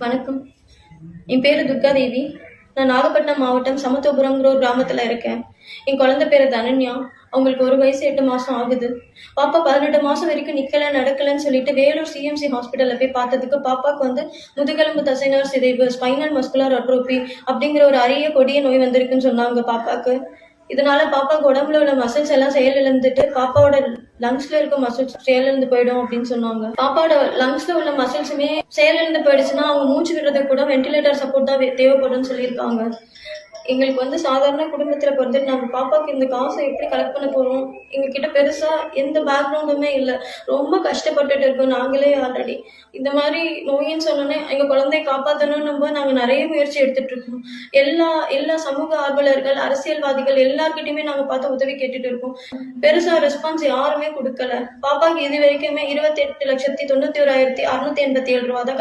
வணக்கம். என் பேரு துர்காதேவி. நான் நாகப்பட்டினம் மாவட்டம் சமத்துவபுரம்ங்கிற ஒரு கிராமத்துல இருக்கேன். என் குழந்தை பேரு தனன்யா. அவங்களுக்கு 1 வயசு 8 மாசம் ஆகுது. பாப்பா 18 மாசம் வரைக்கும் நிக்கல, நடக்கலன்னு சொல்லிட்டு வேலூர் சிஎம்சி ஹாஸ்பிட்டல்ல போய் பார்த்ததுக்கு, பாப்பாக்கு முதுகெலும்பு தசைநார் சிதைவு, ஸ்பைனல் மஸ்குலர் அட்ரோபி அப்படிங்கிற ஒரு அரிய கொடிய நோய் வந்திருக்குன்னு சொன்னாங்க பாப்பாக்கு. இதனால பாப்பாக்கு உடம்புல உள்ள மசில்ஸ் எல்லாம் செயலிழந்துட்டு பாப்பாவோட லங்ஸ்ல இருக்க மசில்ஸ் செயலிழந்து போயிடும் அப்படின்னு சொன்னாங்க. பாப்பாவோட லங்ஸ்ல உள்ள மசில்ஸுமே செயலிழந்து போயிடுச்சுன்னா அவங்க மூச்சு விடுறதுக்கு கூட வென்டிலேட்டர் சப்போர்ட் தான் தேவைப்படும்னு சொல்லியிருக்காங்க. எங்களுக்கு சாதாரண குடும்பத்துல பிறந்துட்டு நாங்க பாப்பாக்கு இந்த காசை எப்படி கலெக்ட் பண்ண போறோம்? எங்க கிட்ட பெருசா எந்த பேக்ரவுண்டுமே இல்லை. ரொம்ப கஷ்டப்பட்டுட்டு இருக்கோம் நாங்களே ஆல்ரெடி. இந்த மாதிரி நோயின்னு சொன்னோன்னே எங்க குழந்தைய காப்பாற்றணும்னு நாங்க நிறைய முயற்சி எடுத்துட்டு இருக்கோம். எல்லா சமூக ஆர்வலர்கள், அரசியல்வாதிகள் எல்லார்கிட்டயுமே நாங்க பார்த்து உதவி கேட்டுட்டு இருக்கோம். பெருசா ரெஸ்பான்ஸ் யாருமே கொடுக்கல. பாப்பாக்கு இது வரைக்குமே 28,91,687 ரூபா தான்